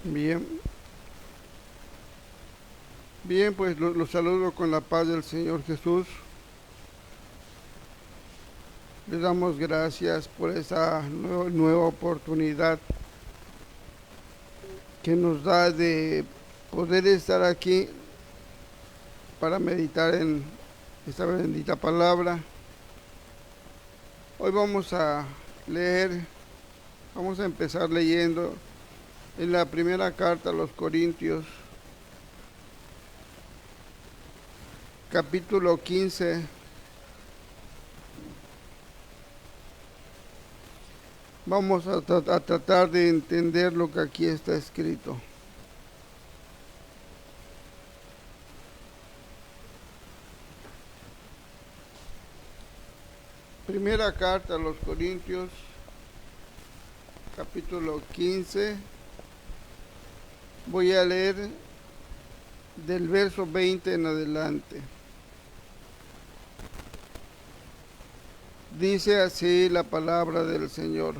Bien, bien, pues los saludo con la paz del Señor Jesús. Le damos gracias por esa nueva oportunidad que nos da de poder estar aquí para meditar en esta bendita palabra. Hoy vamos a leer, vamos a empezar leyendo en la primera carta a los Corintios, capítulo 15. Vamos a tratar de entender lo que aquí está escrito. Primera carta a los Corintios, capítulo 15. Voy a leer del verso 20 en adelante. Dice así la palabra del Señor.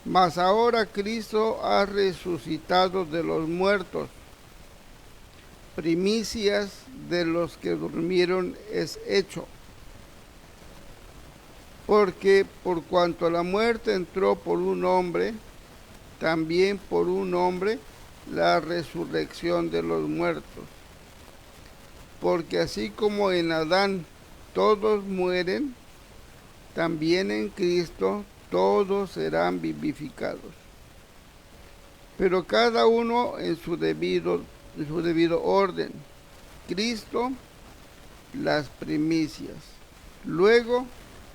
Mas ahora Cristo ha resucitado de los muertos, primicias de los que durmieron es hecho. Porque por cuanto la muerte entró por un hombre, también por un hombre la resurrección de los muertos. Porque así como en Adán todos mueren, también en Cristo todos serán vivificados. Pero cada uno en su debido orden. Cristo, las primicias. Luego,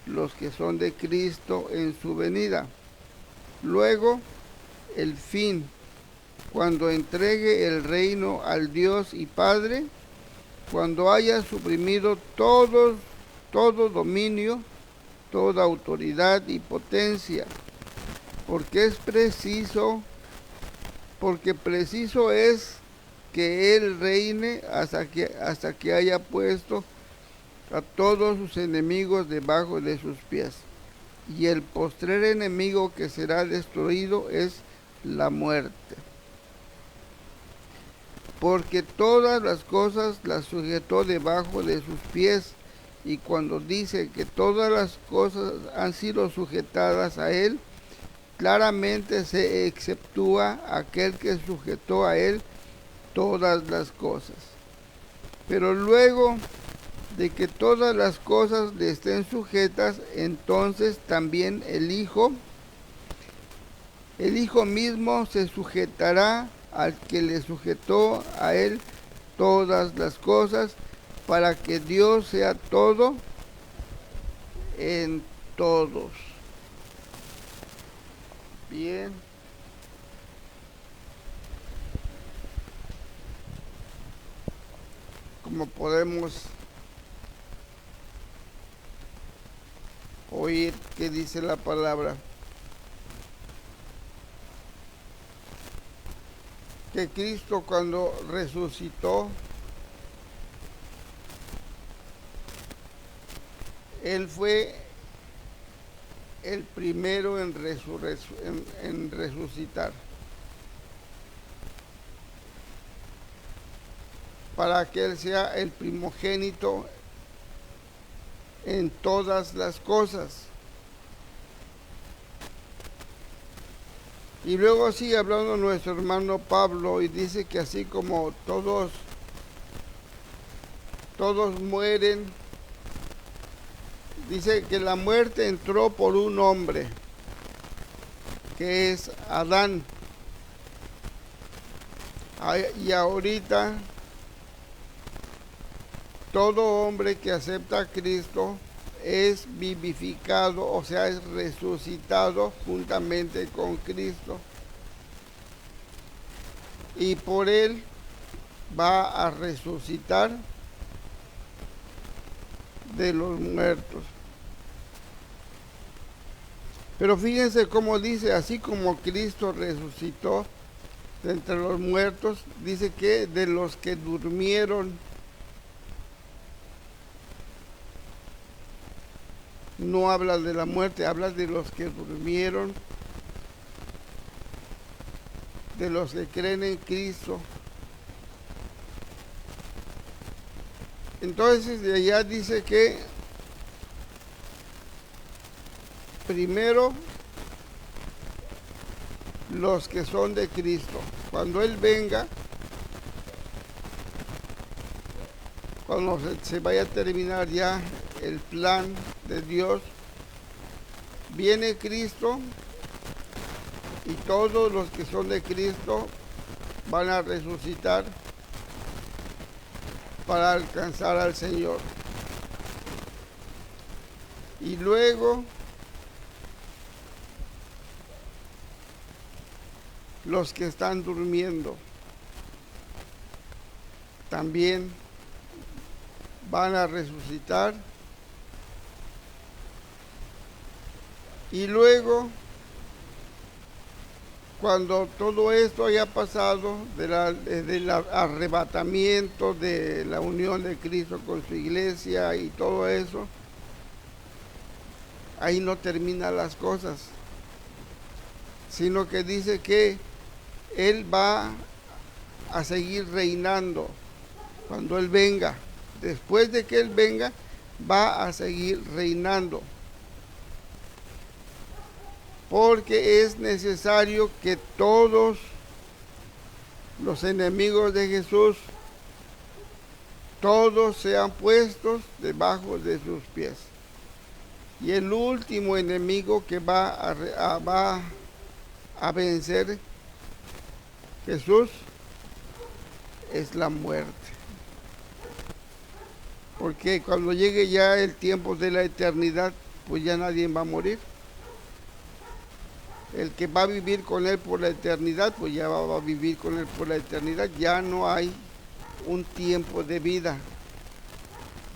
los que son de Cristo en su venida. Luego, el fin, cuando entregue el reino al Dios y Padre, cuando haya suprimido todo dominio, toda autoridad y potencia, porque preciso es que Él reine hasta que haya puesto a todos sus enemigos debajo de sus pies. Y el postrer enemigo que será destruido es la muerte. Porque todas las cosas las sujetó debajo de sus pies, y cuando dice que todas las cosas han sido sujetadas a Él, claramente se exceptúa aquel que sujetó a Él todas las cosas. Pero luego de que todas las cosas le estén sujetas, entonces también el Hijo mismo se sujetará al que le sujetó a Él todas las cosas, para que Dios sea todo en todos. Bien. Como podemos oír que dice la palabra, que Cristo cuando resucitó, Él fue el primero en resucitar, para que Él sea el primogénito en todas las cosas. Y luego sigue hablando nuestro hermano Pablo y dice que así como todos mueren, dice que la muerte entró por un hombre, que es Adán. Y ahorita todo hombre que acepta a Cristo es vivificado, o sea, es resucitado juntamente con Cristo. Y por Él va a resucitar de los muertos. Pero fíjense cómo dice, así como Cristo resucitó de entre los muertos, dice que de los que durmieron. No habla de la muerte, habla de los que durmieron. de los que creen en Cristo. Entonces de allá dice que primero los que son de Cristo. Cuando Él venga, cuando se vaya a terminar ya el plan de Dios, viene Cristo y todos los que son de Cristo van a resucitar para alcanzar al Señor. Y luego los que están durmiendo también van a resucitar. Y luego, cuando todo esto haya pasado, del arrebatamiento de la unión de Cristo con su iglesia y todo eso, ahí no terminan las cosas, sino que dice que Él va a seguir reinando cuando Él venga. Después de que Él venga, va a seguir reinando. Porque es necesario que todos los enemigos de Jesús, todos sean puestos debajo de sus pies. Y el último enemigo que va a vencer Jesús es la muerte. Porque cuando llegue ya el tiempo de la eternidad, pues ya nadie va a morir. El que va a vivir con Él por la eternidad, pues ya va a vivir con Él por la eternidad. Ya no hay un tiempo de vida.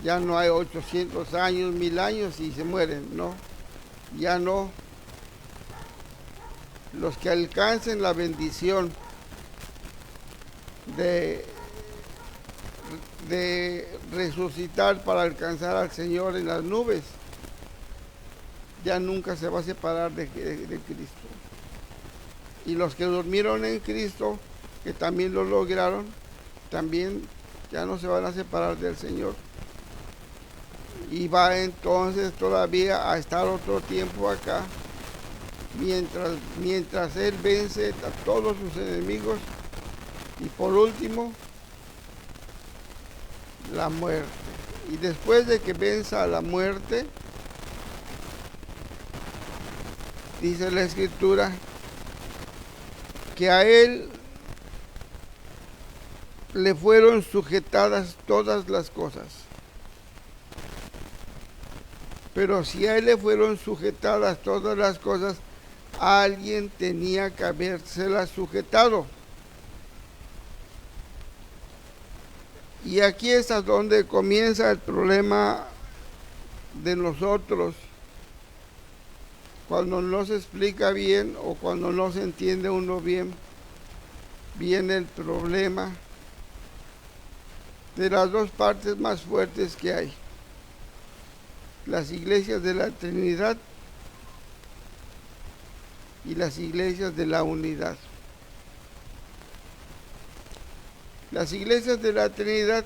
Ya no hay 800 años, 1000 años y se mueren, no. Ya no. Los que alcancen la bendición de resucitar para alcanzar al Señor en las nubes, ya nunca se va a separar de Cristo. Y los que durmieron en Cristo, que también lo lograron, también ya no se van a separar del Señor. Y va entonces todavía a estar otro tiempo acá, mientras Él vence a todos sus enemigos. Y por último, la muerte. Y después de que venza a la muerte, dice la Escritura, que a Él le fueron sujetadas todas las cosas. Pero si a Él le fueron sujetadas todas las cosas, alguien tenía que habérselas sujetado. Y aquí es a donde comienza el problema de nosotros. Cuando no se explica bien o cuando no se entiende uno bien, viene el problema de las dos partes más fuertes que hay. Las iglesias de la Trinidad y las iglesias de la unidad. Las iglesias de la Trinidad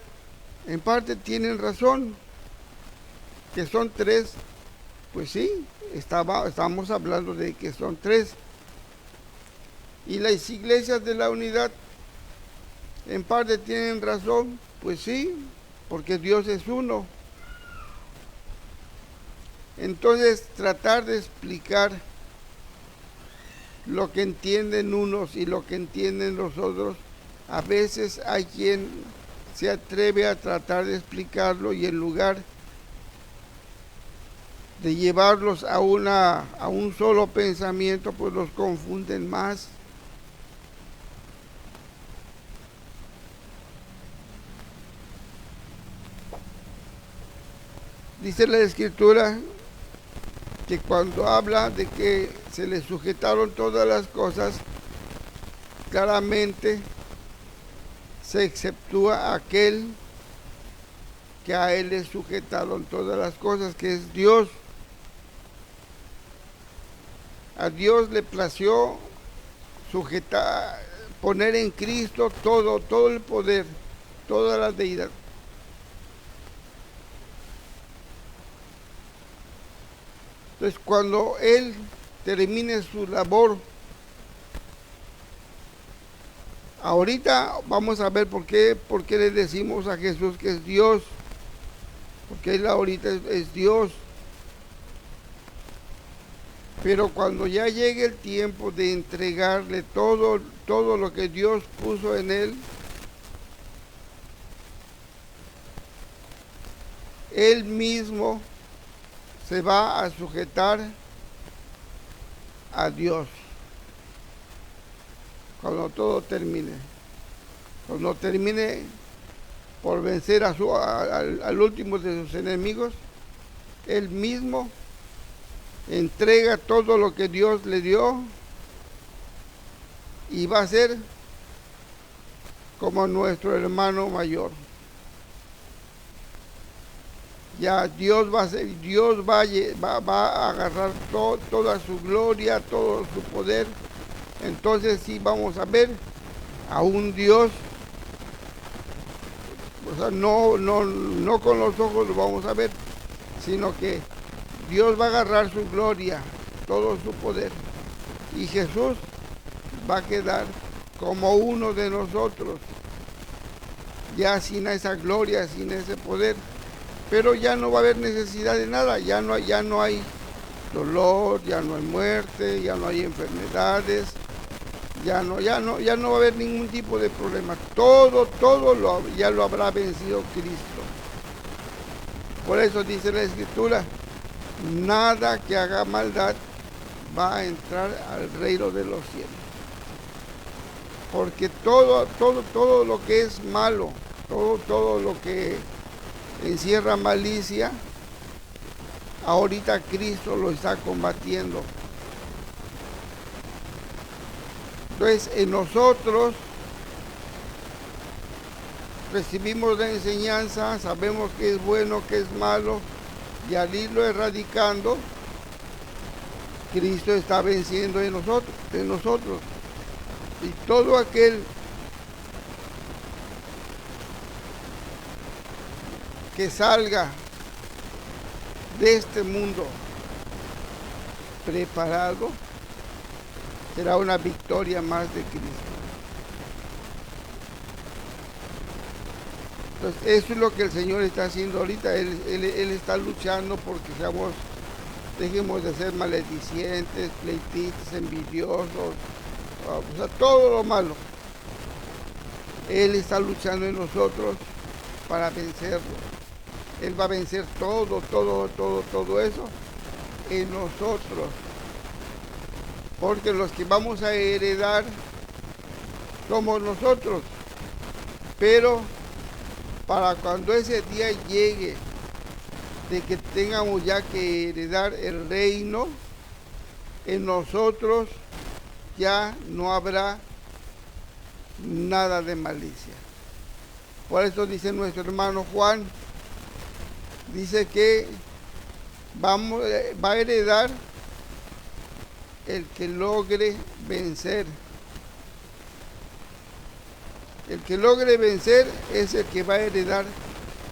en parte tienen razón, que son tres. Pues sí, estamos hablando de que son tres. Y las iglesias de la unidad en parte tienen razón, pues sí, porque Dios es uno. Entonces, tratar de explicar lo que entienden unos y lo que entienden los otros, a veces hay quien se atreve a tratar de explicarlo y en lugar de llevarlos a un solo pensamiento, pues los confunden más. Dice la Escritura que cuando habla de que se le sujetaron todas las cosas, claramente se exceptúa aquel que a Él le sujetaron todas las cosas, que es Dios. A Dios le plació poner en Cristo todo el poder, toda la deidad. Entonces, cuando Él termine su labor, ahorita vamos a ver por qué le decimos a Jesús que es Dios, porque Él ahorita es Dios. Pero cuando ya llegue el tiempo de entregarle todo lo que Dios puso en Él, Él mismo se va a sujetar a Dios. Cuando todo termine. Cuando termine por vencer al último de sus enemigos, Él mismo entrega todo lo que Dios le dio y va a ser como nuestro hermano mayor. Ya Dios va a agarrar toda su gloria, todo su poder. Entonces sí vamos a ver a un Dios, o sea, no con los ojos lo vamos a ver, sino que Dios va a agarrar su gloria, todo su poder, y Jesús va a quedar como uno de nosotros, ya sin esa gloria, sin ese poder, pero ya no va a haber necesidad de nada, ya no hay dolor, ya no hay muerte, ya no hay enfermedades, ya no va a haber ningún tipo de problema, todo ya lo habrá vencido Cristo. Por eso dice la Escritura, nada que haga maldad va a entrar al reino de los cielos. Porque todo lo que es malo, todo lo que encierra malicia, ahorita Cristo lo está combatiendo. Entonces, en nosotros recibimos la enseñanza, sabemos qué es bueno, qué es malo, y al irlo erradicando, Cristo está venciendo en nosotros. Y todo aquel que salga de este mundo preparado, será una victoria más de Cristo. Entonces, eso es lo que el Señor está haciendo ahorita. Él está luchando porque dejemos de ser maledicientes, pleitistas, envidiosos, o sea, todo lo malo. Él está luchando en nosotros para vencerlo. Él va a vencer todo eso en nosotros. Porque los que vamos a heredar somos nosotros. Pero para cuando ese día llegue de que tengamos ya que heredar el reino, en nosotros ya no habrá nada de malicia. Por eso dice nuestro hermano Juan, dice que va a heredar el que logre vencer. El que logre vencer es el que va a heredar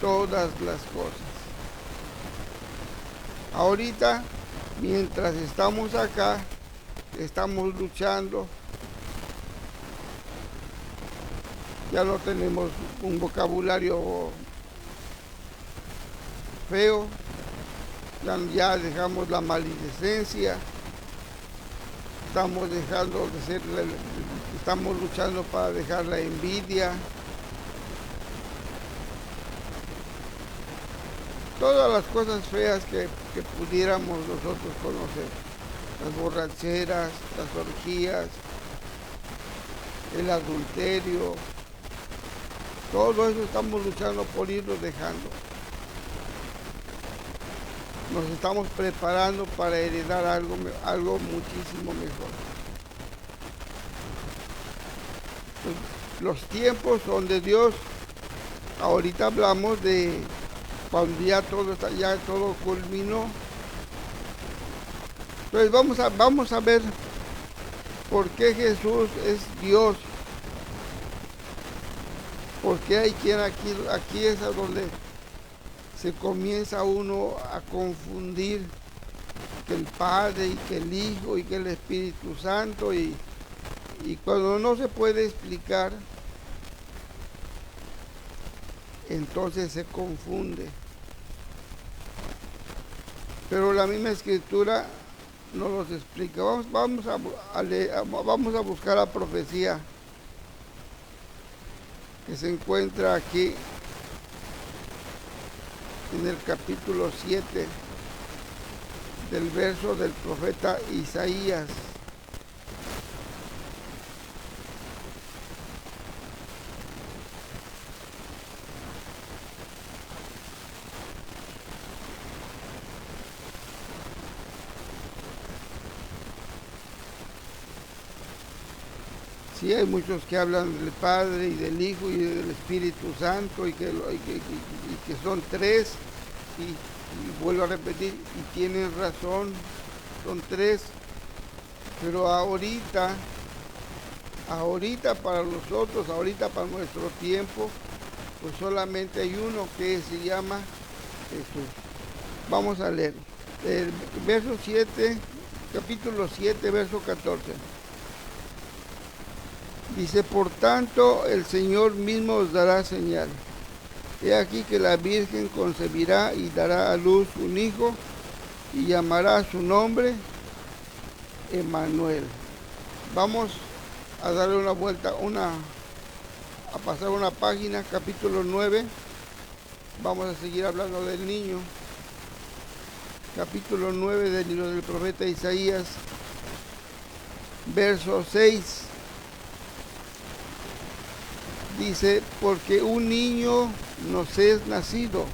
todas las cosas. Ahorita, mientras estamos acá, estamos luchando, ya no tenemos un vocabulario feo, ya dejamos la maledicencia, estamos luchando para dejar la envidia, todas las cosas feas que pudiéramos nosotros conocer, las borracheras, las orgías, el adulterio, todo eso estamos luchando por irlo dejando. Nos estamos preparando para heredar algo muchísimo mejor. Los tiempos son de Dios. Ahorita hablamos de cuando ya todo culminó. Entonces vamos a ver por qué Jesús es Dios Porque hay quien aquí es a donde se comienza uno a confundir que el Padre y que el Hijo y que el Espíritu Santo y cuando no se puede explicar, entonces se confunde. Pero la misma Escritura nos los explica. Vamos a buscar la profecía que se encuentra aquí en el capítulo 7 del verso del profeta Isaías. Sí, hay muchos que hablan del Padre y del Hijo y del Espíritu Santo y que son tres y vuelvo a repetir y tienen razón, son tres, pero ahorita para nosotros, ahorita para nuestro tiempo, pues solamente hay uno que se llama Jesús. Vamos a leer el verso 7, capítulo 7, verso 14. Dice, por tanto, el Señor mismo os dará señal. He aquí que la Virgen concebirá y dará a luz un hijo y llamará su nombre Emmanuel. Vamos a darle una vuelta, a pasar una página, capítulo 9. Vamos a seguir hablando del niño. Capítulo 9 del libro del profeta Isaías, verso 6. Dice, porque un niño nos es nacido,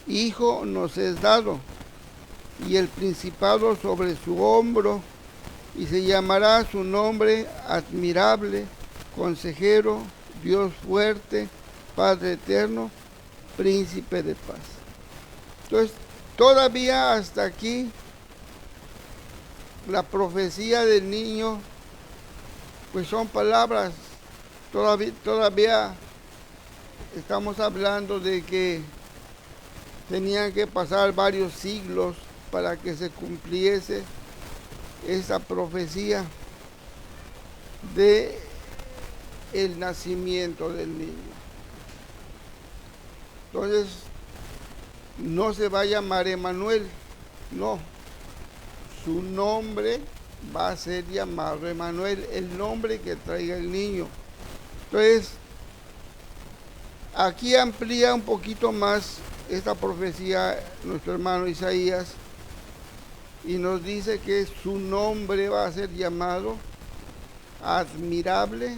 hijo nos es dado, y el principado sobre su hombro, y se llamará su nombre admirable, consejero, Dios fuerte, Padre eterno, príncipe de paz. Entonces, todavía hasta aquí, la profecía del niño, pues son palabras. Todavía estamos hablando de que tenían que pasar varios siglos para que se cumpliese esa profecía de el nacimiento del niño. Entonces, no se va a llamar Emmanuel, no. Su nombre va a ser llamado Emmanuel, el nombre que traiga el niño. Entonces, aquí amplía un poquito más esta profecía nuestro hermano Isaías y nos dice que su nombre va a ser llamado admirable,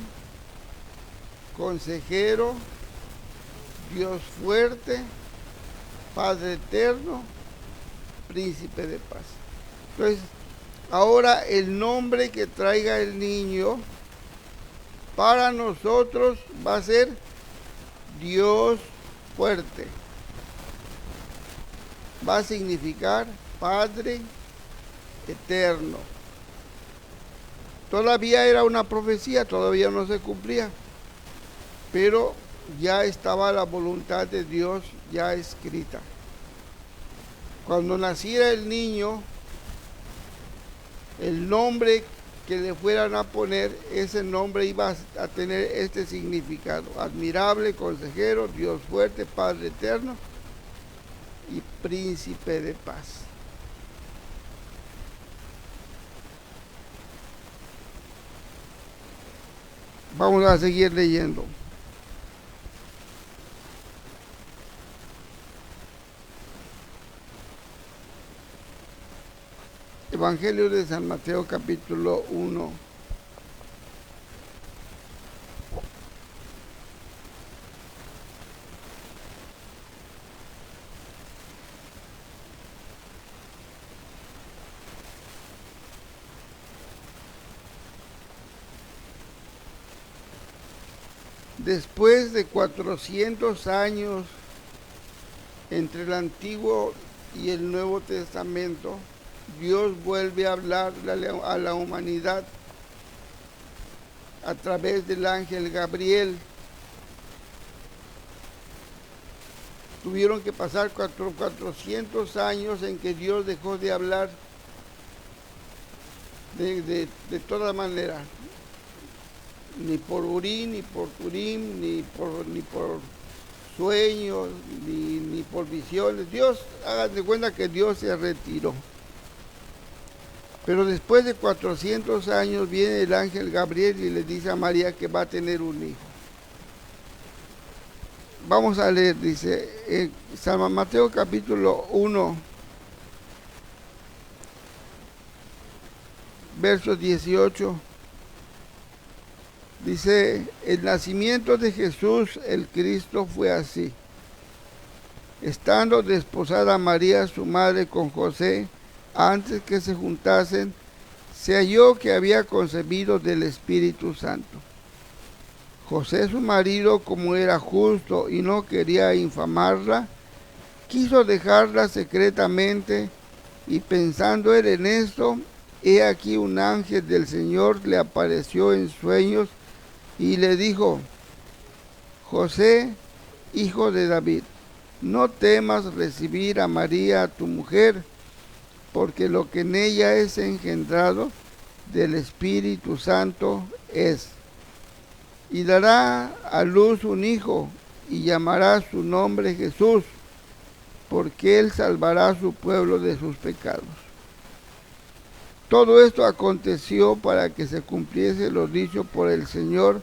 consejero, Dios fuerte, Padre eterno, príncipe de paz. Entonces, ahora el nombre que traiga el niño para nosotros va a ser Dios fuerte. Va a significar Padre eterno. Todavía era una profecía, todavía no se cumplía, pero ya estaba la voluntad de Dios ya escrita. Cuando naciera el niño, el nombre que le fueran a poner, ese nombre iba a tener este significado: admirable, consejero, Dios fuerte, Padre eterno y príncipe de paz. Vamos a seguir leyendo. Evangelio de San Mateo, capítulo 1. Después de 400 años entre el Antiguo y el Nuevo Testamento, Dios vuelve a hablar a la humanidad a través del ángel Gabriel Tuvieron que pasar 400 años en que Dios dejó de hablar de toda manera, ni por Urim, ni por Turim, ni por sueños, ni por visiones. Dios, hagan de cuenta que Dios se retiró. Pero después de 400 años viene el ángel Gabriel y le dice a María que va a tener un hijo. Vamos a leer, dice, en San Mateo capítulo 1, verso 18. Dice, el nacimiento de Jesús el Cristo fue así. Estando desposada María, su madre, con José, antes que se juntasen, se halló que había concebido del Espíritu Santo. José, su marido, como era justo y no quería infamarla, quiso dejarla secretamente, y pensando él en esto, he aquí un ángel del Señor le apareció en sueños y le dijo, José, hijo de David, no temas recibir a María, tu mujer, porque lo que en ella es engendrado del Espíritu Santo es. Y dará a luz un hijo, y llamará su nombre Jesús, porque él salvará a su pueblo de sus pecados. Todo esto aconteció para que se cumpliese lo dicho por el Señor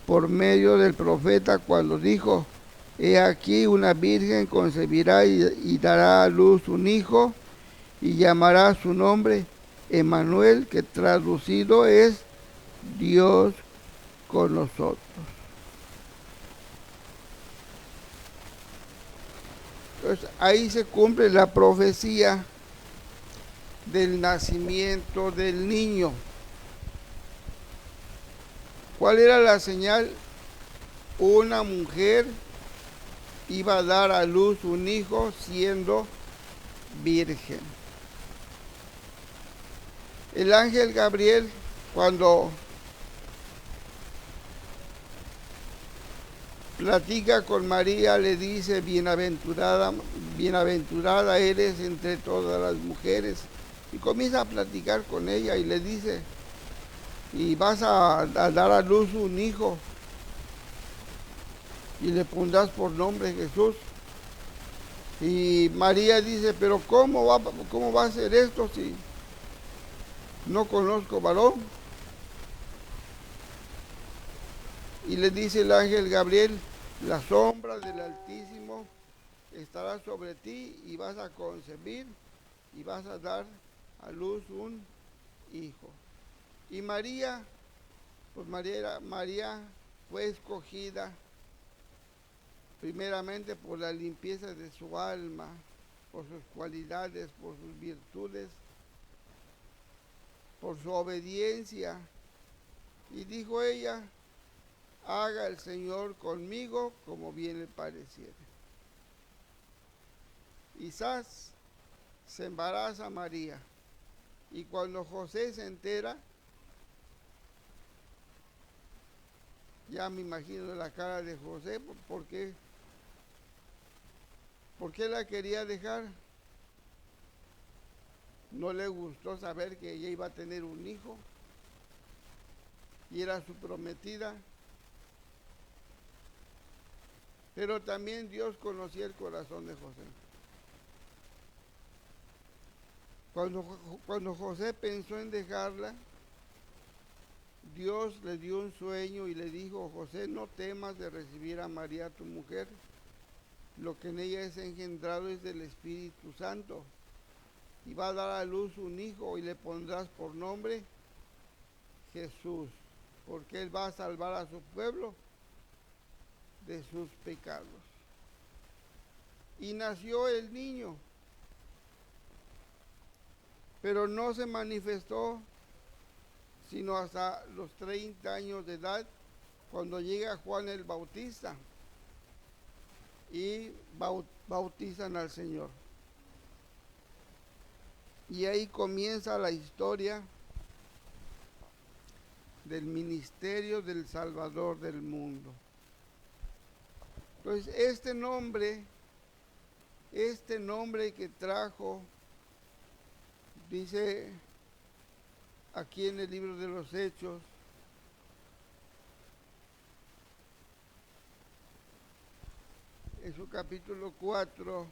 por medio del profeta cuando dijo, he aquí una virgen concebirá y dará a luz un hijo, y llamará su nombre Emmanuel, que traducido es Dios con nosotros. Entonces ahí se cumple la profecía del nacimiento del niño. ¿Cuál era la señal? Una mujer iba a dar a luz un hijo siendo virgen. El ángel Gabriel, cuando platica con María, le dice, bienaventurada eres entre todas las mujeres. Y comienza a platicar con ella y le dice, y vas a dar a luz un hijo, y le pondrás por nombre Jesús. Y María dice, pero ¿cómo va a ser esto si no conozco varón? Y le dice el ángel Gabriel, la sombra del Altísimo estará sobre ti y vas a concebir y vas a dar a luz un hijo. Y María, pues María fue escogida primeramente por la limpieza de su alma, por sus cualidades, por sus virtudes, por su obediencia. Y dijo ella, haga el Señor conmigo como bien le pareciere. Quizás se embaraza María, y cuando José se entera, ya me imagino la cara de José, ¿por qué la quería dejar? No le gustó saber que ella iba a tener un hijo y era su prometida. Pero también Dios conocía el corazón de José. Cuando José pensó en dejarla, Dios le dio un sueño y le dijo, José, no temas de recibir a María tu mujer, lo que en ella es engendrado es del Espíritu Santo, y va a dar a luz un hijo y le pondrás por nombre Jesús, porque él va a salvar a su pueblo de sus pecados. Y nació el niño, pero no se manifestó sino hasta los 30 años de edad, cuando llega Juan el Bautista y bautizan al Señor. Y ahí comienza la historia del ministerio del Salvador del mundo. Entonces, este nombre Este nombre que trajo, dice aquí en el libro de los Hechos, en su capítulo 4,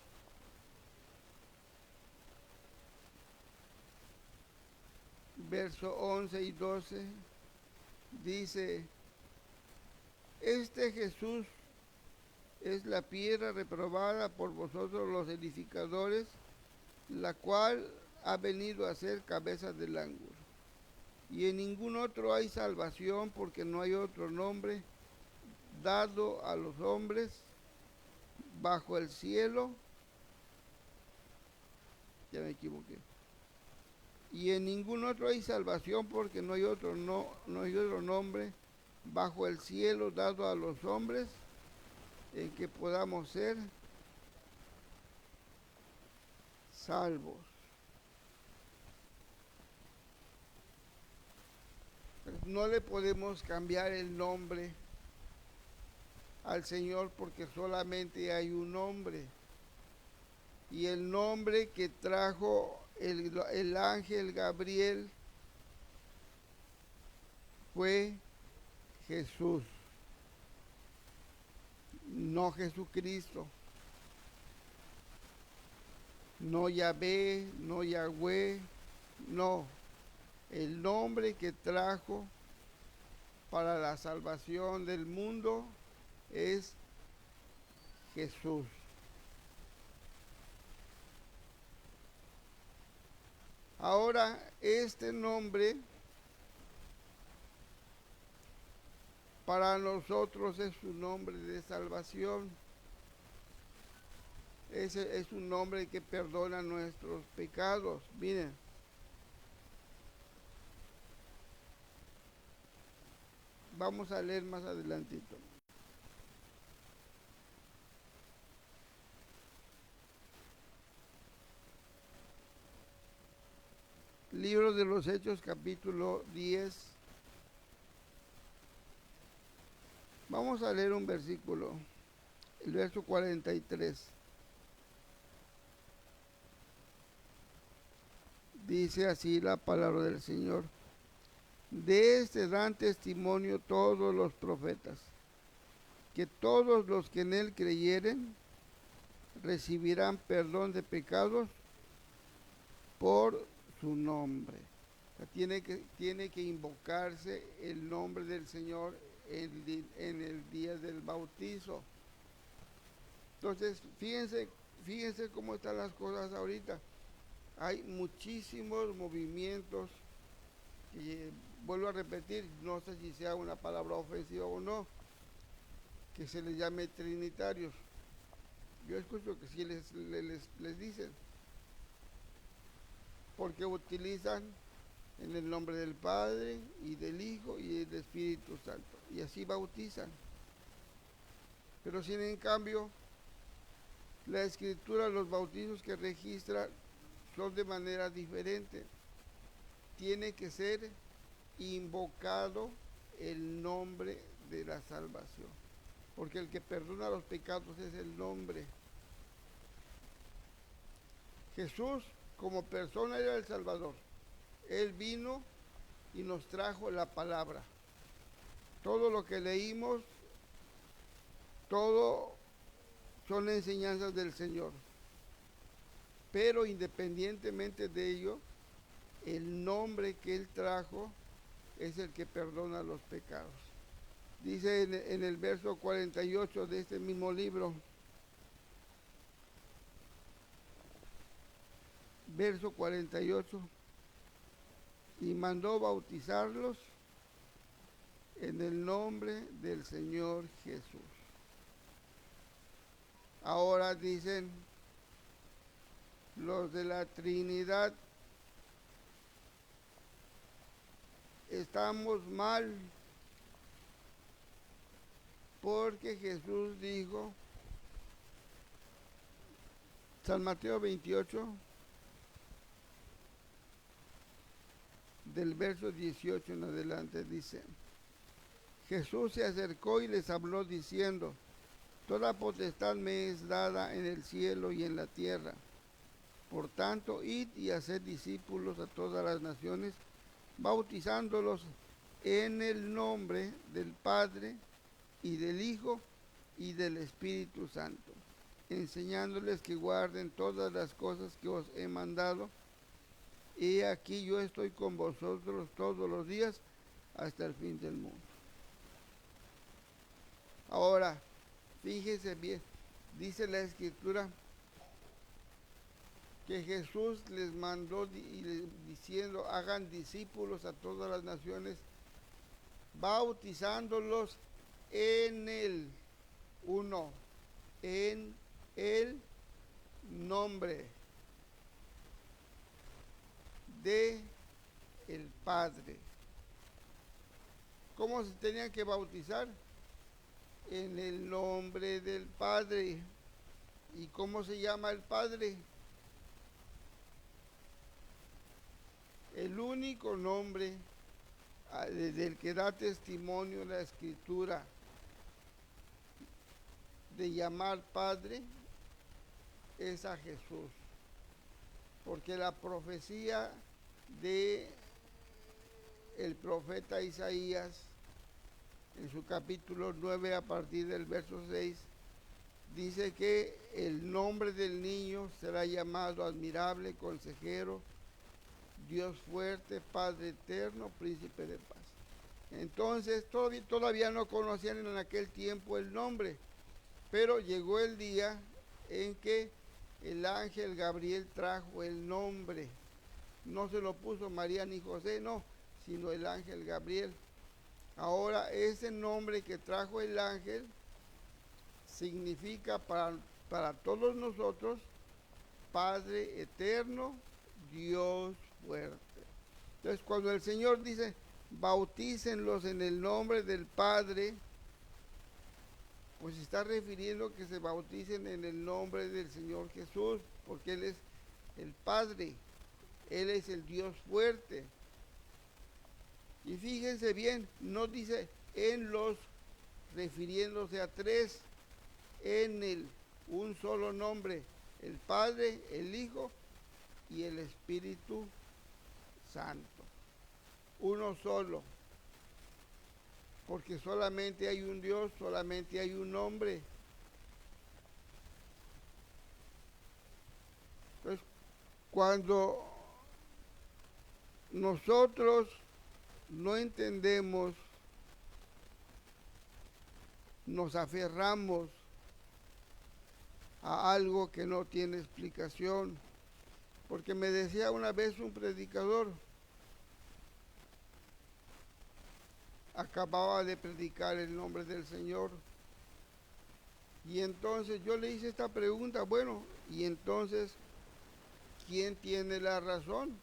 verso 11 y 12, dice, este Jesús es la piedra reprobada por vosotros los edificadores, la cual ha venido a ser cabeza del ángulo. Y en ningún otro hay salvación, porque no hay otro nombre dado a los hombres bajo el cielo. Ya me equivoqué. Y en ningún otro hay salvación, porque no hay otro nombre bajo el cielo dado a los hombres en que podamos ser salvos. No le podemos cambiar el nombre al Señor, porque solamente hay un nombre. Y el nombre que trajo el ángel Gabriel fue Jesús, no Jesucristo, no Yahvé, no Yahweh, no. El nombre que trajo para la salvación del mundo es Jesús. Ahora, este nombre para nosotros es un nombre de salvación. Ese es un nombre que perdona nuestros pecados. Miren, vamos a leer más adelantito. Libro de los Hechos, capítulo 10. Vamos a leer un versículo, el verso 43. Dice así la palabra del Señor. De este dan testimonio todos los profetas, que todos los que en él creyeren recibirán perdón de pecados por su nombre. O sea, tiene que invocarse el nombre del Señor en el día del bautizo. Entonces, fíjense cómo están las cosas ahorita. Hay muchísimos movimientos, que vuelvo a repetir, no sé si sea una palabra ofensiva o no, que se les llame trinitarios. Yo escucho que sí les dicen, porque utilizan en el nombre del Padre y del Hijo y del Espíritu Santo, y así bautizan. Pero sin en cambio, la Escritura, los bautizos que registra son de manera diferente. Tiene que ser invocado el nombre de la salvación, porque el que perdona los pecados es el nombre. Jesús como persona era el Salvador. Él vino y nos trajo la palabra. Todo lo que leímos, todo son enseñanzas del Señor. Pero independientemente de ello, el nombre que Él trajo es el que perdona los pecados. Dice en el verso 48 de este mismo libro, verso 48, y mandó bautizarlos en el nombre del Señor Jesús. Ahora dicen los de la Trinidad, estamos mal, porque Jesús dijo, San Mateo 28, del verso 18 en adelante, dice, Jesús se acercó y les habló diciendo, Toda potestad me es dada en el cielo y en la tierra. Por tanto, id y haced discípulos a todas las naciones, bautizándolos en el nombre del Padre y del Hijo y del Espíritu Santo, enseñándoles que guarden todas las cosas que os he mandado. Y aquí yo estoy con vosotros todos los días hasta el fin del mundo. Ahora, fíjense bien, dice la Escritura que Jesús les mandó diciendo, hagan discípulos a todas las naciones, bautizándolos en el en el nombre de el Padre. ¿Cómo se tenían que bautizar? En el nombre del Padre. ¿Y cómo se llama el Padre? El único nombre del que da testimonio la Escritura de llamar Padre es a Jesús, porque la profecía de el profeta Isaías en su capítulo 9 a partir del verso 6 dice que el nombre del niño será llamado Admirable, Consejero, Dios fuerte, Padre eterno, Príncipe de paz. Entonces todavía no conocían en aquel tiempo el nombre, pero llegó el día en que el ángel Gabriel trajo el nombre. No se lo puso María ni José, no, sino el ángel Gabriel. Ahora ese nombre que trajo el ángel significa para todos nosotros Padre eterno, Dios fuerte. Entonces cuando el Señor dice, bautícenlos en el nombre del Padre, pues está refiriendo que se bauticen en el nombre del Señor Jesús, porque Él es el Padre, Él es el Dios fuerte. Y fíjense bien, no dice en los, refiriéndose a tres, en un solo nombre, el Padre, el Hijo y el Espíritu Santo. Uno solo. Porque solamente hay un Dios, solamente hay un nombre. Entonces, cuando nosotros no entendemos, nos aferramos a algo que no tiene explicación. Porque me decía una vez un predicador, acababa de predicar el nombre del Señor, y entonces yo le hice esta pregunta, bueno, y entonces, ¿quién tiene la razón?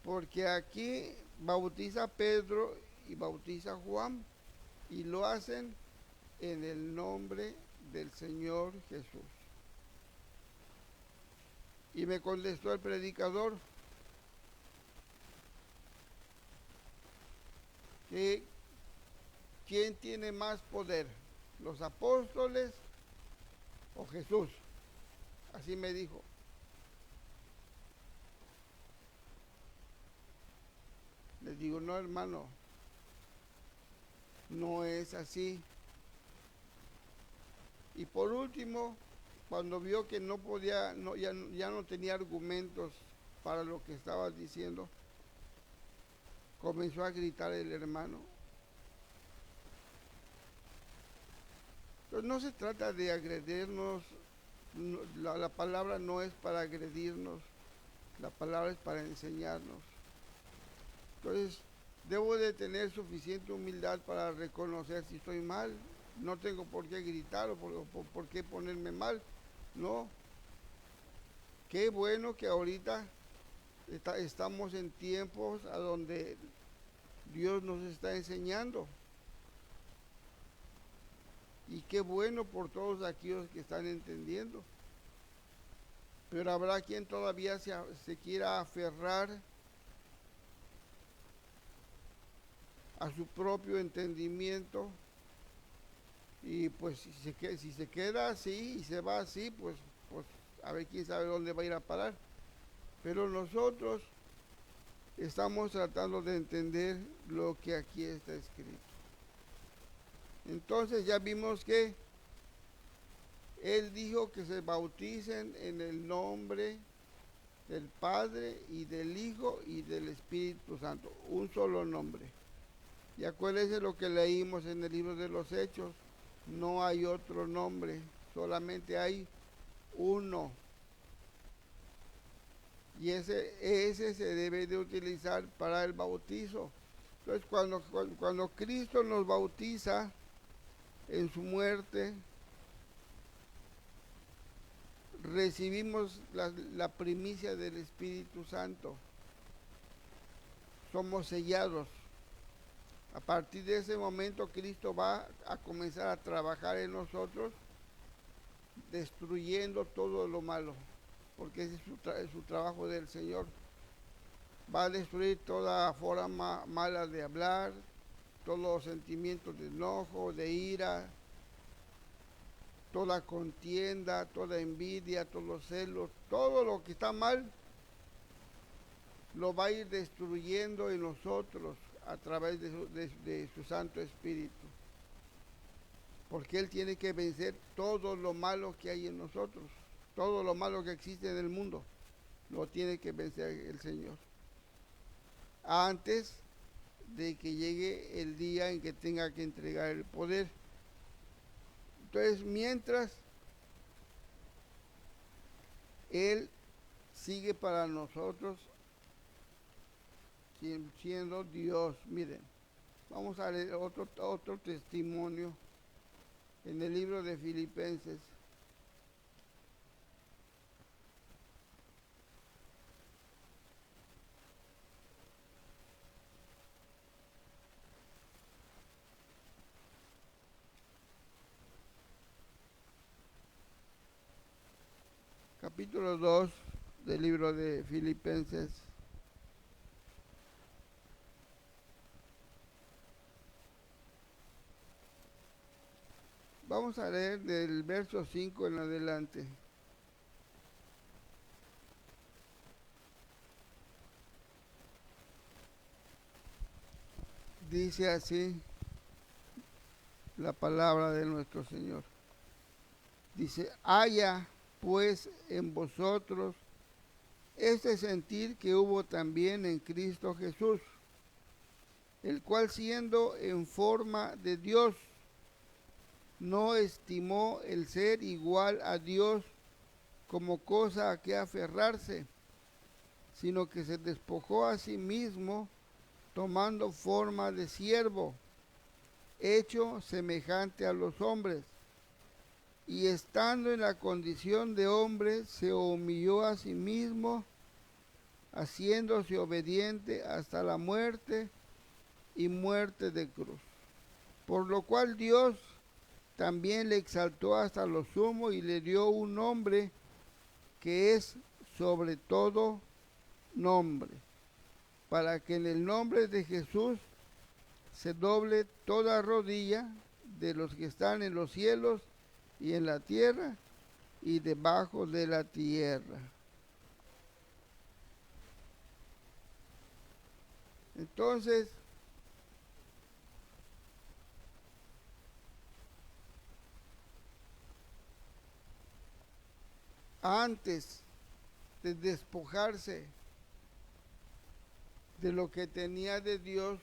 Porque aquí bautiza Pedro y bautiza Juan, y lo hacen en el nombre del Señor Jesús. Y me contestó el predicador que ¿quién tiene más poder? ¿Los apóstoles o Jesús? Así me dijo. Le digo, no, hermano, no es así. Y por último, cuando vio que no podía, ya no tenía argumentos para lo que estaba diciendo, comenzó a gritar el hermano. Entonces no se trata de agredirnos, la palabra no es para agredirnos, la palabra es para enseñarnos. Entonces debo de tener suficiente humildad para reconocer si estoy mal. No tengo por qué gritar o por qué ponerme mal, no. Qué bueno que ahorita estamos en tiempos a donde Dios nos está enseñando. Y qué bueno por todos aquellos que están entendiendo. Pero habrá quien todavía se quiera aferrar a su propio entendimiento Y pues si se queda así y se va así, pues a ver quién sabe dónde va a ir a parar. Pero nosotros estamos tratando de entender lo que aquí está escrito. Entonces ya vimos que Él dijo que se bauticen en el nombre del Padre y del Hijo y del Espíritu Santo. Un solo nombre. Y acuérdense lo que leímos en el libro de los Hechos. No hay otro nombre, solamente hay uno. Y ese se debe de utilizar para el bautizo. Entonces cuando Cristo nos bautiza en su muerte, recibimos la primicia del Espíritu Santo. Somos sellados. A partir de ese momento Cristo va a comenzar a trabajar en nosotros, destruyendo todo lo malo, porque ese es su trabajo del Señor. Va a destruir toda forma mala de hablar, todos los sentimientos de enojo, de ira, toda contienda, toda envidia, todos los celos, todo lo que está mal, lo va a ir destruyendo en nosotros a través de su Santo Espíritu. Porque Él tiene que vencer todo lo malo que hay en nosotros, todo lo malo que existe en el mundo, lo tiene que vencer el Señor. Antes de que llegue el día en que tenga que entregar el poder. Entonces, mientras Él sigue para nosotros siendo Dios. Miren, vamos a leer otro testimonio en el libro de Filipenses. Capítulo 2 del libro de Filipenses. Vamos a leer del verso 5 en adelante. Dice así la palabra de nuestro Señor. Dice, haya pues en vosotros este sentir que hubo también en Cristo Jesús, el cual siendo en forma de Dios, no estimó el ser igual a Dios como cosa a que aferrarse, sino que se despojó a sí mismo, tomando forma de siervo, hecho semejante a los hombres, y estando en la condición de hombre, se humilló a sí mismo, haciéndose obediente hasta la muerte y muerte de cruz. Por lo cual Dios también le exaltó hasta lo sumo y le dio un nombre que es sobre todo nombre, para que en el nombre de Jesús se doble toda rodilla de los que están en los cielos y en la tierra y debajo de la tierra. Entonces, antes de despojarse de lo que tenía de Dios,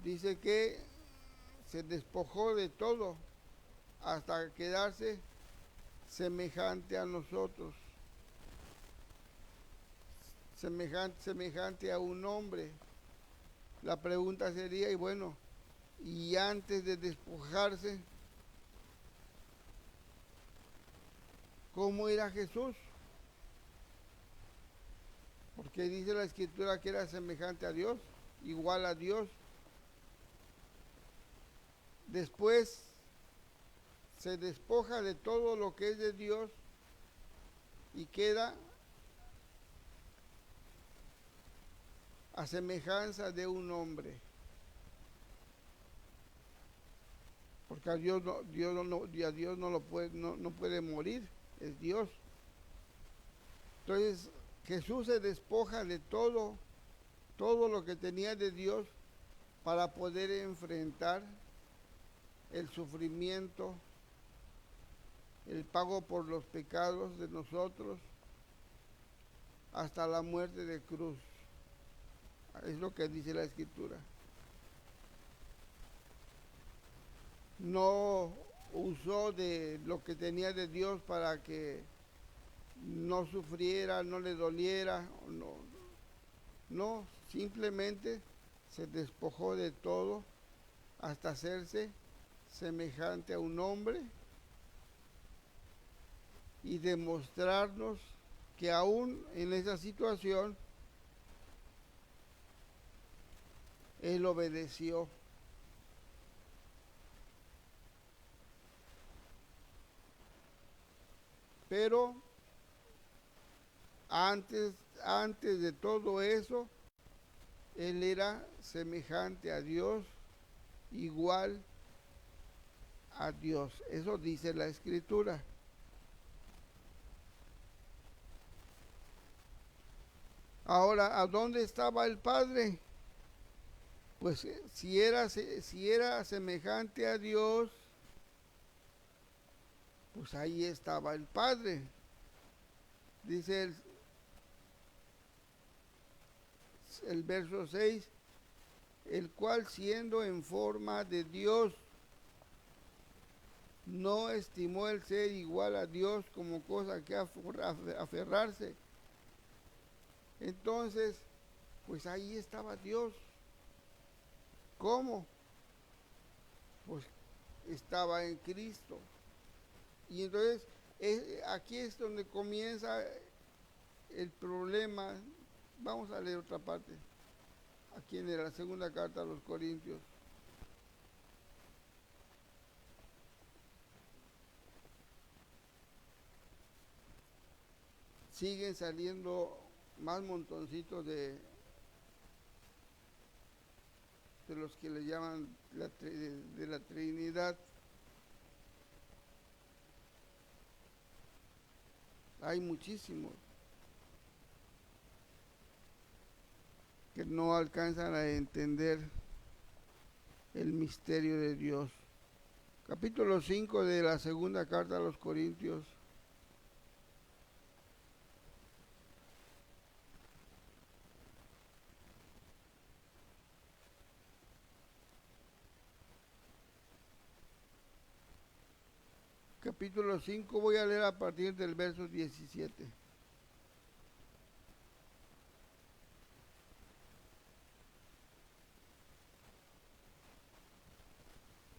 dice que se despojó de todo hasta quedarse semejante a nosotros, semejante a un hombre. La pregunta sería, y bueno, y antes de despojarse, ¿cómo era Jesús? Porque dice la Escritura que era semejante a Dios, igual a Dios. Después se despoja de todo lo que es de Dios y queda a semejanza de un hombre. porque a Dios no lo puede, no puede morir, es Dios. Entonces Jesús se despoja de todo lo que tenía de Dios para poder enfrentar el sufrimiento, el pago por los pecados de nosotros, hasta la muerte de cruz. Es lo que dice la Escritura. No usó de lo que tenía de Dios para que no sufriera, no le doliera, no, simplemente se despojó de todo hasta hacerse semejante a un hombre y demostrarnos que aún en esa situación Él obedeció. Pero antes de todo eso, Él era semejante a Dios, igual a Dios. Eso dice la Escritura. Ahora, ¿a dónde estaba el Padre? Pues si era semejante a Dios, pues ahí estaba el Padre. Dice el verso 6, el cual siendo en forma de Dios, no estimó el ser igual a Dios como cosa que aferrarse. Entonces, pues ahí estaba Dios. ¿Cómo? Pues estaba en Cristo. Y entonces aquí es donde comienza el problema. Vamos a leer otra parte. Aquí en la segunda carta a los Corintios. Siguen saliendo más montoncitos de los que le llaman de la Trinidad. Hay muchísimos que no alcanzan a entender el misterio de Dios. Capítulo 5 de la segunda carta a los Corintios. Capítulo 5, voy a leer a partir del verso 17.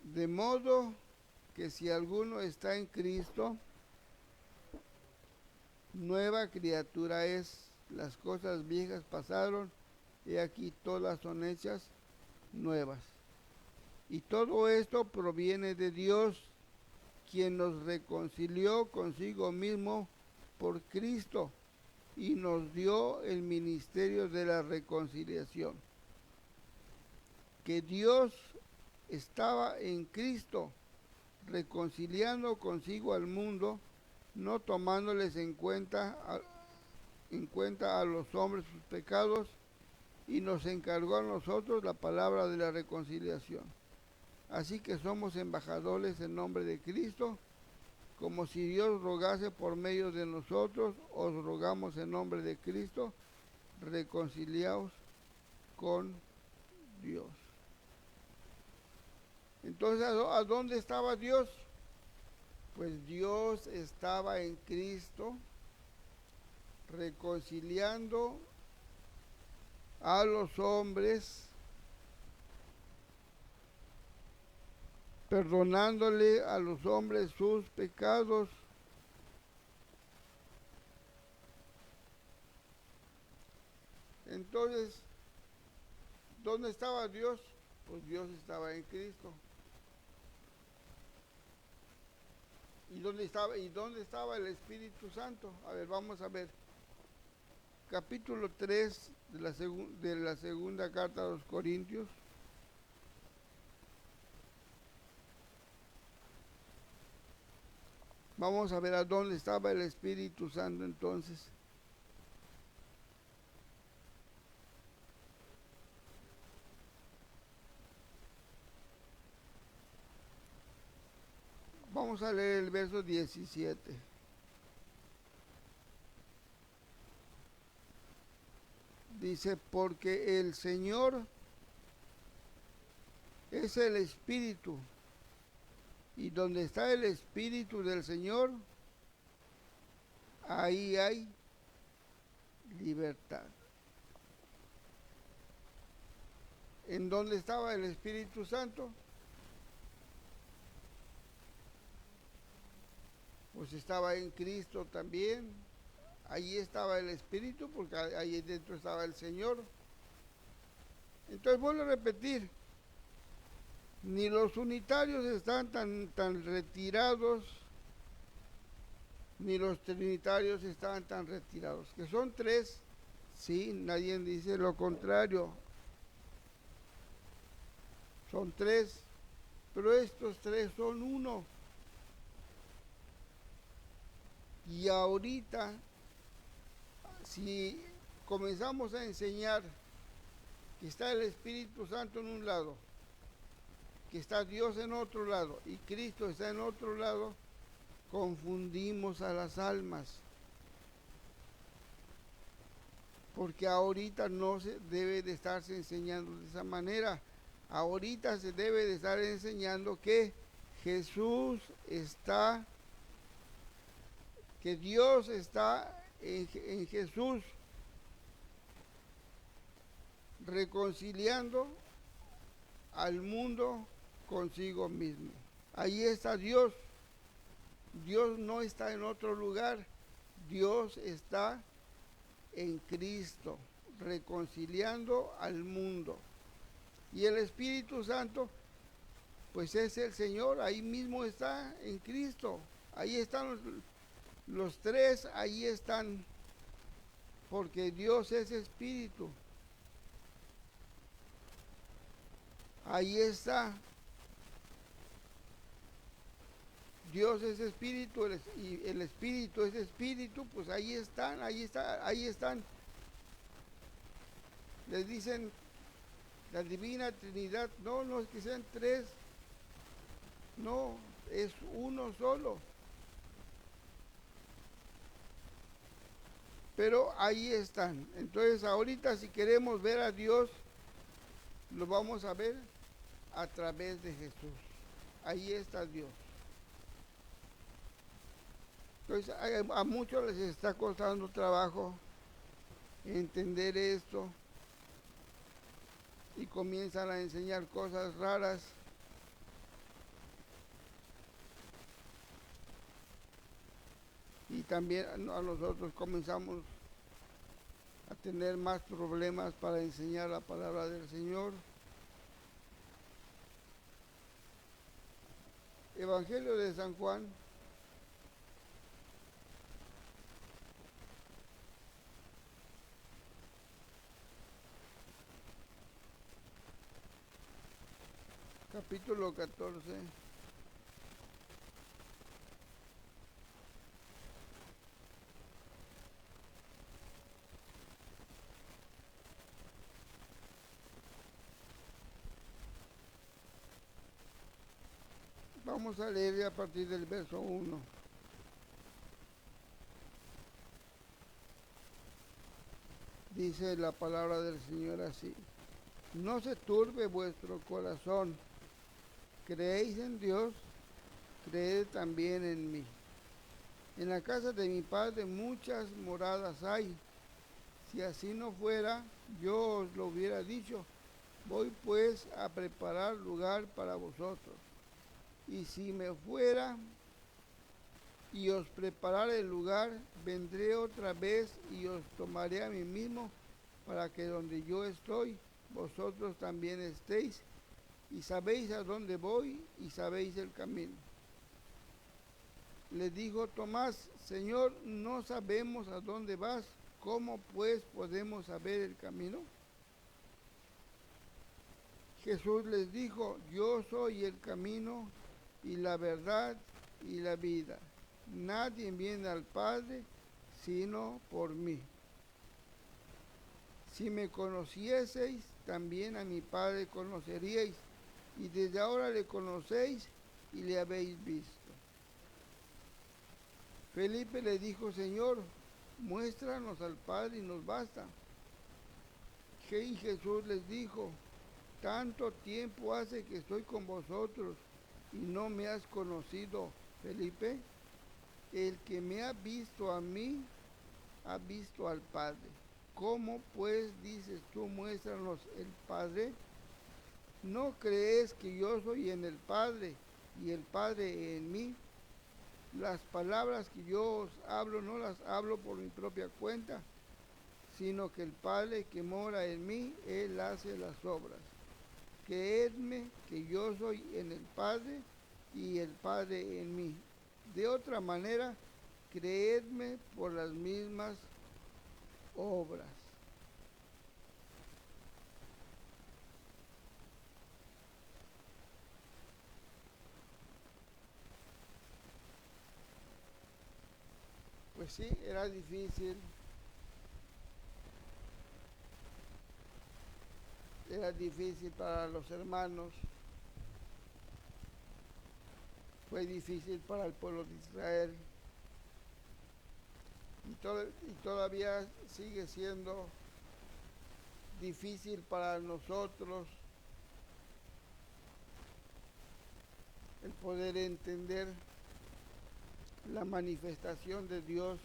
De modo que si alguno está en Cristo, nueva criatura es. Las cosas viejas pasaron, y aquí todas son hechas nuevas. Y todo esto proviene de Dios, quien nos reconcilió consigo mismo por Cristo y nos dio el ministerio de la reconciliación. Que Dios estaba en Cristo reconciliando consigo al mundo, no tomándoles en cuenta a los hombres sus pecados, y nos encargó a nosotros la palabra de la reconciliación. Así que somos embajadores en nombre de Cristo, como si Dios rogase por medio de nosotros. Os rogamos en nombre de Cristo, reconciliaos con Dios. Entonces, ¿a dónde estaba Dios? Pues Dios estaba en Cristo, reconciliando a los hombres, perdonándole a los hombres sus pecados. Entonces, ¿dónde estaba Dios? Pues Dios estaba en Cristo. ¿Y dónde estaba el Espíritu Santo? A ver, vamos a ver. Capítulo 3 de la segunda carta a los Corintios. Vamos a ver a dónde estaba el Espíritu Santo entonces. Vamos a leer el verso 17. Dice, porque el Señor es el Espíritu, y donde está el Espíritu del Señor, ahí hay libertad. ¿En dónde estaba el Espíritu Santo? Pues estaba en Cristo también. Allí estaba el Espíritu, porque ahí dentro estaba el Señor. Entonces vuelvo a repetir, ni los unitarios están tan retirados, ni los trinitarios están tan retirados. Que son tres, sí, nadie dice lo contrario. Son tres, pero estos tres son uno. Y ahorita, si comenzamos a enseñar que está el Espíritu Santo en un lado, que está Dios en otro lado y Cristo está en otro lado, confundimos a las almas. Porque ahorita no se debe de estarse enseñando de esa manera. Ahorita se debe de estar enseñando que Jesús está, que Dios está en Jesús, reconciliando al mundo consigo mismo. Ahí está Dios. Dios no está en otro lugar. Dios está en Cristo, reconciliando al mundo. Y el Espíritu Santo, pues es el Señor, ahí mismo está en Cristo. Ahí están los tres, ahí están, porque Dios es Espíritu. Ahí está. Dios es Espíritu y el Espíritu es Espíritu, pues ahí están, ahí están. Les dicen la Divina Trinidad, no es que sean tres, no, es uno solo. Pero ahí están. Entonces ahorita si queremos ver a Dios, lo vamos a ver a través de Jesús. Ahí está Dios. Entonces a muchos les está costando trabajo entender esto y comienzan a enseñar cosas raras. Y también a nosotros comenzamos a tener más problemas para enseñar la palabra del Señor. Evangelio de San Juan, capítulo 14. Vamos a leer a partir del verso 1. Dice la palabra del Señor así: no se turbe vuestro corazón, creéis en Dios, creed también en mí. En la casa de mi Padre muchas moradas hay. Si así no fuera, yo os lo hubiera dicho. Voy pues a preparar lugar para vosotros. Y si me fuera y os preparare el lugar, vendré otra vez y os tomaré a mí mismo, para que donde yo estoy, vosotros también estéis. Y sabéis a dónde voy y sabéis el camino. Le dijo Tomás: Señor, no sabemos a dónde vas, ¿cómo pues podemos saber el camino? Jesús les dijo: yo soy el camino y la verdad y la vida. Nadie viene al Padre sino por mí. Si me conocieseis, también a mi Padre conoceríais, y desde ahora le conocéis y le habéis visto. Felipe le dijo: Señor, muéstranos al Padre y nos basta. Y Jesús les dijo: tanto tiempo hace que estoy con vosotros y no me has conocido, Felipe. El que me ha visto a mí, ha visto al Padre. ¿Cómo pues dices tú, muéstranos el Padre? ¿No crees que yo soy en el Padre y el Padre en mí? Las palabras que yo os hablo no las hablo por mi propia cuenta, sino que el Padre que mora en mí, Él hace las obras. Creedme que yo soy en el Padre y el Padre en mí. De otra manera, creedme por las mismas obras. Pues sí, era difícil. Era difícil para los hermanos. Fue difícil para el pueblo de Israel. Y todavía sigue siendo difícil para nosotros el poder entender la manifestación de Dios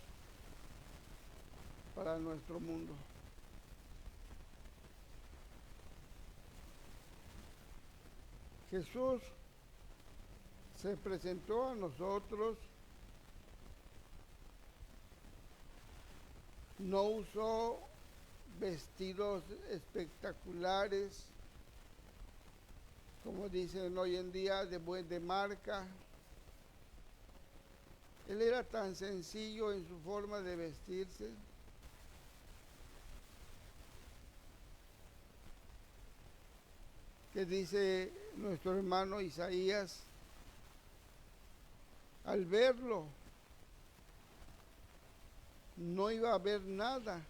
para nuestro mundo. Jesús se presentó a nosotros, no usó vestidos espectaculares, como dicen hoy en día, de marca. Él era tan sencillo en su forma de vestirse. Que dice nuestro hermano Isaías, al verlo, no iba a haber nada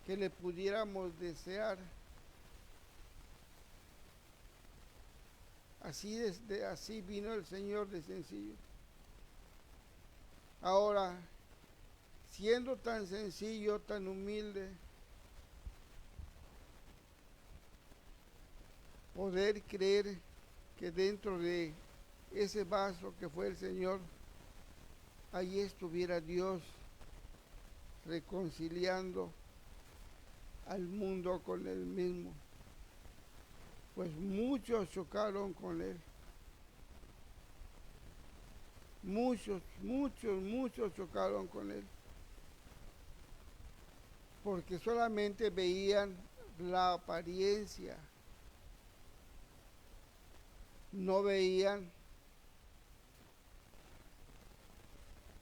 que le pudiéramos desear. Así vino el Señor de sencillo. Ahora, siendo tan sencillo, tan humilde, poder creer que dentro de ese vaso que fue el Señor, allí estuviera Dios reconciliando al mundo con Él mismo. Pues muchos chocaron con Él. Muchos chocaron con Él. Porque solamente veían la apariencia. No veían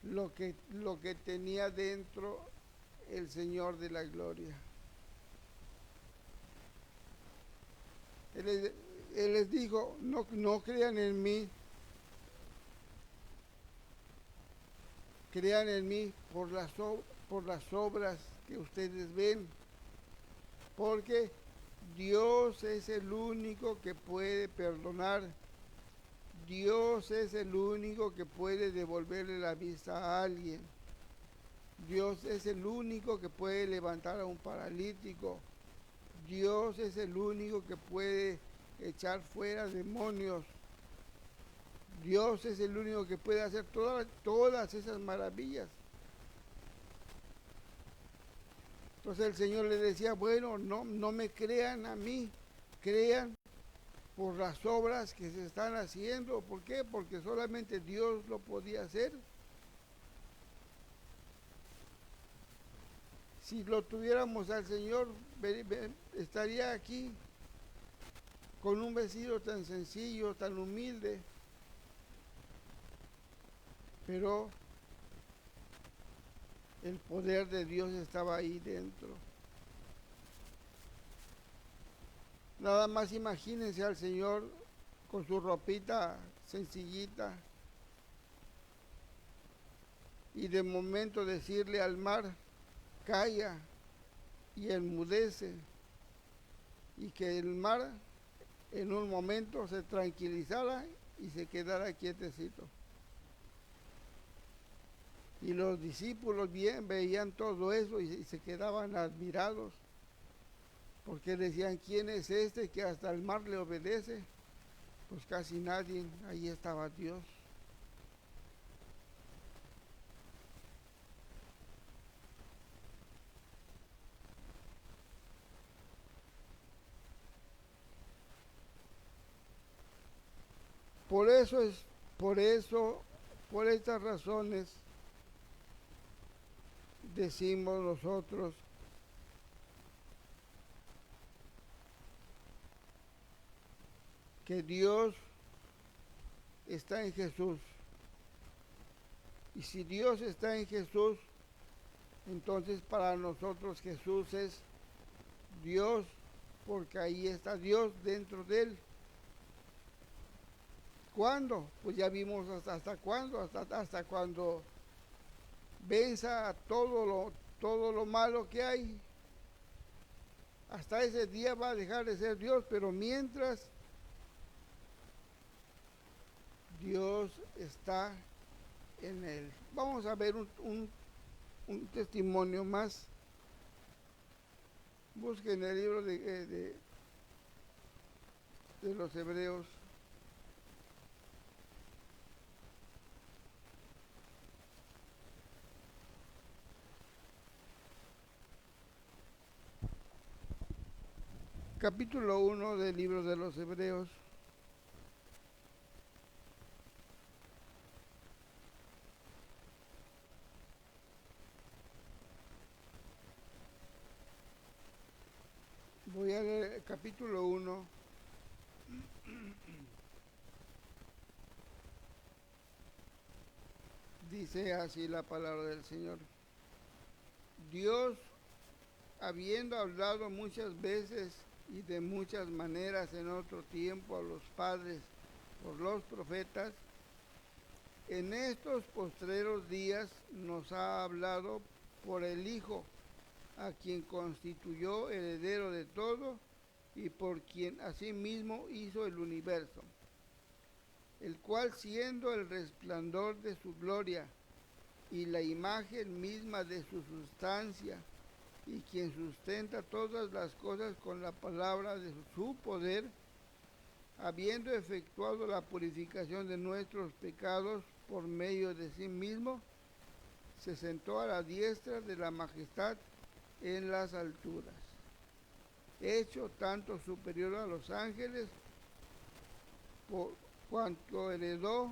lo que tenía dentro el Señor de la gloria. Él les dijo: no crean en mí, crean en mí por las obras que ustedes ven, porque Dios es el único que puede perdonar. Dios es el único que puede devolverle la vista a alguien. Dios es el único que puede levantar a un paralítico. Dios es el único que puede echar fuera demonios. Dios es el único que puede hacer todas esas maravillas. Entonces el Señor le decía: bueno, no me crean a mí, crean por las obras que se están haciendo. ¿Por qué? Porque solamente Dios lo podía hacer. Si lo tuviéramos al Señor, estaría aquí con un vestido tan sencillo, tan humilde. Pero el poder de Dios estaba ahí dentro. Nada más imagínense al Señor con su ropita sencillita, y de momento decirle al mar, calla y enmudece, y que el mar en un momento se tranquilizara y se quedara quietecito. Y los discípulos bien veían todo eso y se quedaban admirados, porque decían, ¿quién es este que hasta el mar le obedece? Pues casi nadie, ahí estaba Dios. Por estas razones decimos nosotros que Dios está en Jesús. Y si Dios está en Jesús, entonces para nosotros Jesús es Dios, porque ahí está Dios dentro de él. ¿Cuándo? Pues ya vimos hasta cuándo, hasta cuando venza todo lo malo que hay. Hasta ese día va a dejar de ser Dios, pero mientras Dios está en él. Vamos a ver un testimonio más. Busquen el libro de los Hebreos. Capítulo 1 del libro de los Hebreos. Voy a leer el capítulo 1. Dice así la palabra del Señor. Dios, habiendo hablado muchas veces y de muchas maneras en otro tiempo a los padres por los profetas, en estos postreros días nos ha hablado por el Hijo, a quien constituyó heredero de todo y por quien asimismo hizo el universo, el cual, siendo el resplandor de su gloria y la imagen misma de su sustancia, y quien sustenta todas las cosas con la palabra de su poder, habiendo efectuado la purificación de nuestros pecados por medio de sí mismo, se sentó a la diestra de la majestad en las alturas, hecho tanto superior a los ángeles, por cuanto heredó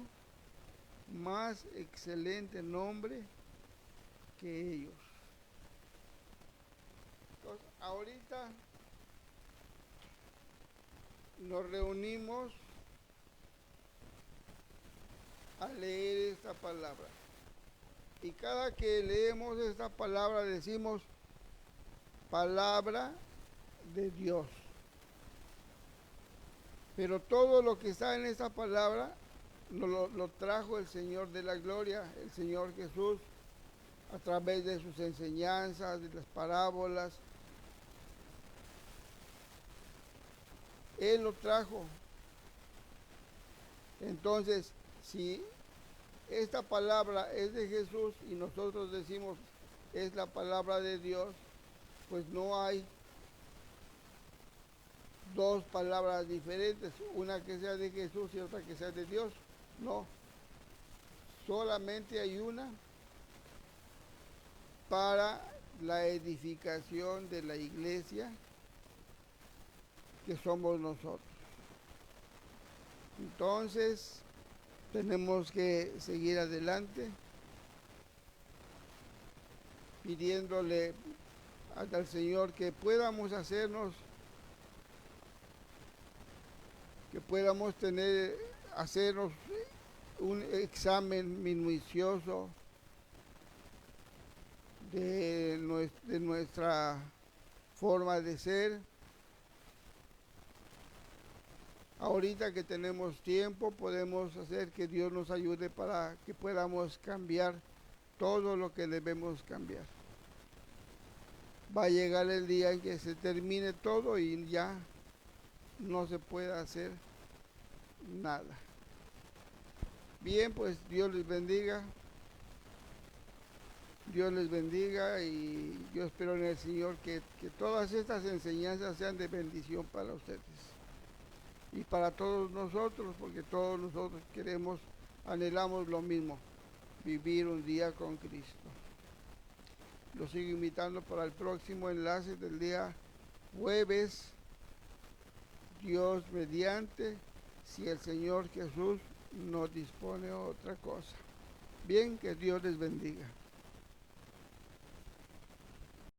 más excelente nombre que ellos. Entonces, ahorita nos reunimos a leer esta palabra. Y cada que leemos esta palabra decimos, palabra de Dios. Pero todo lo que está en esta palabra lo trajo el Señor de la gloria, el Señor Jesús, a través de sus enseñanzas, de las parábolas. Él lo trajo. Entonces, si esta palabra es de Jesús y nosotros decimos es la palabra de Dios, pues no hay dos palabras diferentes, una que sea de Jesús y otra que sea de Dios. No, solamente hay una para la edificación de la iglesia, que somos nosotros. Entonces, tenemos que seguir adelante pidiéndole al Señor que podamos hacernos un examen minucioso de nuestra forma de ser. Ahorita que tenemos tiempo, podemos hacer que Dios nos ayude para que podamos cambiar todo lo que debemos cambiar. Va a llegar el día en que se termine todo y ya no se pueda hacer nada. Bien, pues Dios les bendiga. Dios les bendiga y yo espero en el Señor que todas estas enseñanzas sean de bendición para ustedes y para todos nosotros, porque todos nosotros queremos, anhelamos lo mismo, vivir un día con Cristo. Los sigo invitando para el próximo enlace del día jueves, Dios mediante, si el Señor Jesús nos dispone otra cosa. Bien, que Dios les bendiga.